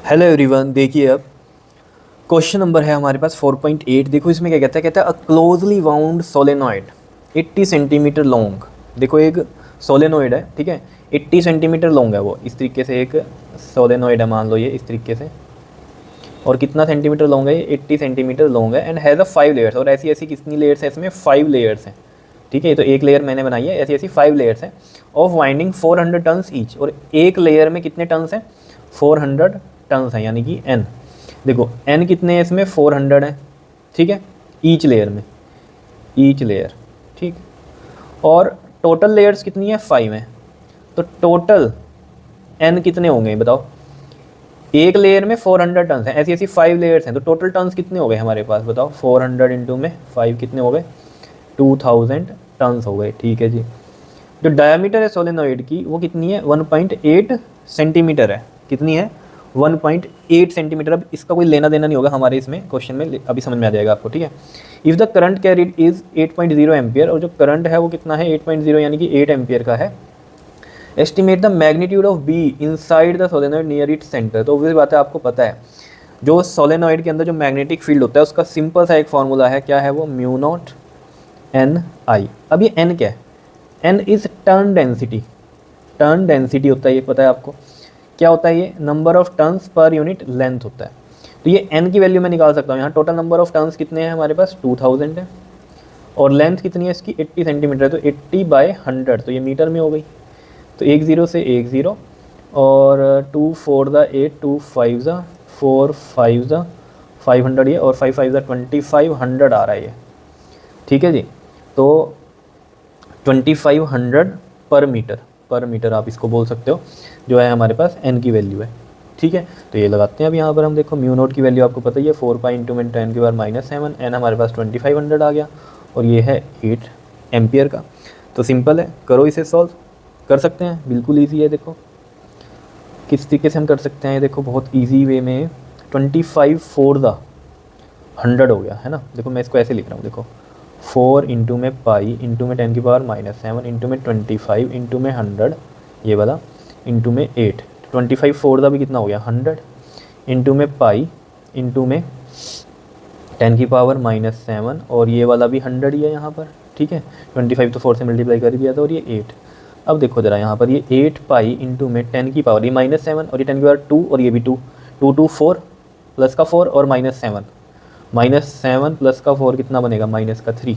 Hello everyone, देखिए अब question number है हमारे पास 4.8। देखो इसमें क्या कहता है a closely wound solenoid 80 centimetre long. देखो एक सोलेनॉइड है, ठीक है, 80 सेंटीमीटर लॉन्ग है वो, इस तरीके से एक सोलेनॉइड है, मान लो ये इस तरीके से। और कितना सेंटीमीटर लॉन्ग है ये? 80 सेंटीमीटर लॉन्ग है एंड हैज़ अ 5 लेयर्स। और ऐसी ऐसी कितनी लेयर्स है इसमें? 5 लेयर्स हैं, ठीक है। तो एक लेयर मैंने बनाई है, ऐसी ऐसी 5 लेयर्स हैं ऑफ वाइंडिंग 400 टन्स ईच। और एक लेयर में कितने टन्स हैं? 400 टन्स हैं, यानी कि एन। देखो एन कितने हैं इसमें? 400 है, ठीक है, ईच लेयर में, ईच लेयर, ठीक। और टोटल लेयर्स कितनी है? 5 है। तो टोटल एन कितने होंगे बताओ? एक लेयर में 400 टन्स हैं, ऐसी ऐसी 5 लेयर्स हैं, तो टोटल टन्स कितने हो गए हमारे पास बताओ? 400 इंटू में 5 कितने हो गए? 2000 टन्स हो गए, ठीक है जी। जो डायमीटर है सोलेनॉइड की वो कितनी है? 1.8 सेंटीमीटर है। कितनी है? 1.8 सेंटीमीटर। अब इसका कोई लेना देना नहीं होगा हमारे इसमें क्वेश्चन में, अभी समझ में आ जाएगा आपको, ठीक है। If the current carried is 8.0 ampere, और जो करंट है वो कितना है? 8.0 यानी कि 8 एम्पियर का है। Estimate the magnitude of be inside the solenoid near its centre. तो वही बात है, आपको पता है जो सोलेनॉइड के अंदर जो मैग्नेटिक फील्ड होता है उसका सिंपल सा एक फॉर्मूला है, क्या है वो? Mu naught N I. अब ये एन क्या है? N is turn density. Turn density होता है, ये पता है आपको। क्या होता है ये? Number of turns per unit length होता है। तो ये एन की वैल्यू मैं निकाल सकता हूँ। यहाँ टोटल नंबर ऑफ टर्न्स कितने हैं हमारे पास? 2000 है। और लेंथ कितनी है इसकी? 80 सेंटीमीटर है, तो 80/100, तो ये मीटर में हो गई। तो 10 से 10, और 2 4 द 8, 2 5 ज़ा 4 5 ज़ा 500 ये, और 5 5 ज़ा 2500 आ रहा है ये, ठीक है जी। तो 2500 पर मीटर आप इसको बोल सकते हो, जो है हमारे पास एन की वैल्यू है, ठीक है। तो ये लगाते हैं अब यहाँ पर हम। देखो म्यू नोट की वैल्यू आपको पता ही है, 4 पाई इंटू में 10 की पावर -7, एन हमारे पास 2500 आ गया, और ये है 8 एम्पियर का। तो सिंपल है, करो इसे सॉल्व। कर सकते हैं, बिल्कुल ईजी है। देखो किस तरीके से हम कर सकते हैं, देखो बहुत ईजी वे में। 25 4 द 100 हो गया है ना। देखो मैं इसको ऐसे लिख रहा हूँ, देखो 4 इंटू में पाई इंटू में 10 की पावर -7 इंटू में 25 इंटू में 100, ये वाला, इंटू में 8। 25 4 दा भी कितना हो गया? 100, इंटू में पाई इंटू में 10 की पावर -7, और ये वाला भी 100 ही है यहाँ पर, ठीक है। 25 तो 4 से मल्टीप्लाई कर दिया था, और ये 8। अब देखो ज़रा यहाँ पर, ये 8 पाई इंटू में 10 की पावर, ये -7, और ये 10 की पावर 2, और ये भी 2, 2 2 4 प्लस का 4 और -7, -7 प्लस का 4 कितना बनेगा? -3,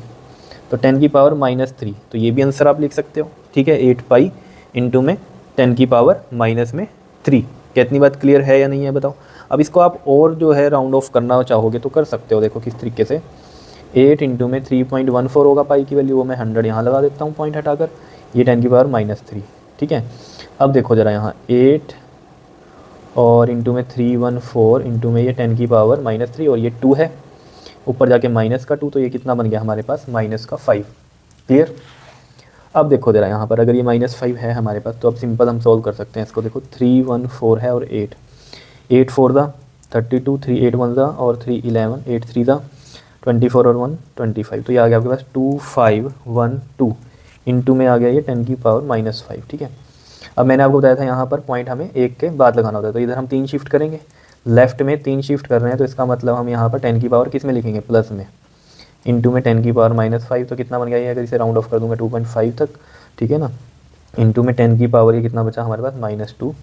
तो 10 की पावर -3। तो ये भी आंसर आप लिख सकते हो, ठीक है। 8 पाई इंटू में 10 की पावर -3। क्या इतनी बात क्लियर है या नहीं है बताओ? अब इसको आप और जो है राउंड ऑफ करना चाहोगे तो कर सकते हो। देखो किस तरीके से, 8 इंटू में 3.14 होगा पाई की वैल्यू, वो मैं 100 यहाँ लगा देता हूँ पॉइंट हटाकर, ये 10 की पावर -3, ठीक है। अब देखो ज़रा यहाँ 8 और इंटू में 314 इंटू में ये 10 की पावर -3, और ये 2 है, ऊपर जाके माइनस का 2, तो ये कितना बन गया हमारे पास? -5। क्लियर? अब देखो ज़रा यहाँ पर, अगर ये -5 है हमारे पास, तो अब सिंपल हम सोल्व कर सकते हैं इसको। देखो 314 है और 8, 8 4 दा 32, 3 8 1 दा और 3 11, 8 3 दा 24 और 1 25, तो ये आ गया आपके पास 2512 इंटू में आ गया ये 10 की पावर -5, ठीक है। अब मैंने आपको बताया था यहाँ पर पॉइंट हमें एक के बाद लगाना होता है, तो इधर हम 3 शिफ्ट करेंगे, लेफ्ट में 3 शिफ्ट कर रहे हैं, तो इसका मतलब हम यहाँ पर 10 की पावर किस में लिखेंगे? प्लस में, इंटू में 10 की पावर -5, तो कितना बन गया ये? अगर इसे राउंड ऑफ कर दूँगा 2.5 तक, ठीक है ना। इंटू में 10 की पावर, ये कितना बचा हमारे पास? -2,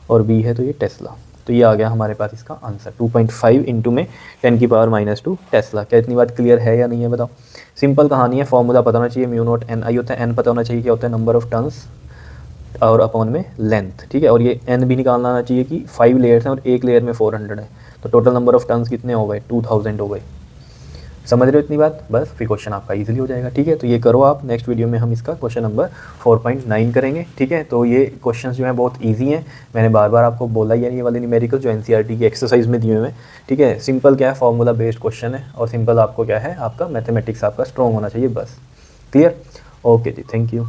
और बी है तो ये टेस्ला। तो ये आ गया हमारे पास इसका आंसर, 2.5 इंटू में 10 की पावर -2 टेस्ला। क्या इतनी बात क्लियर है या नहीं है बताओ? सिंपल कहानी है, फॉर्मूला पता होना चाहिए, म्यू नॉट एन आई होता है, एन पता होना चाहिए क्या होता है? नंबर ऑफ टर्न्स और अपॉन में लेंथ, ठीक है। और ये एन भी निकालना आना चाहिए कि 5 लेयर्स हैं और एक लेयर में 400 है, तो टोटल नंबर ऑफ टर्न्स कितने हो गए? 2000 हो गए। समझ रहे हो इतनी बात? बस फिर क्वेश्चन आपका इजीली हो जाएगा, ठीक है। तो ये करो आप, नेक्स्ट वीडियो में हम इसका क्वेश्चन नंबर 4.9 करेंगे, ठीक है। तो ये क्वेश्चंस जो हैं बहुत इजी हैं, मैंने बार बार आपको बोला ही है, ये वाले न्यूमेरिकल जो एनसीईआरटी की एक्सरसाइज में दिए हुए हैं, ठीक है। सिंपल क्या है, फॉर्मूला बेस्ड क्वेश्चन है, और सिंपल आपको क्या है, आपका मैथमेटिक्स आपका स्ट्रॉन्ग होना चाहिए, बस। क्लियर? ओके जी, थैंक यू।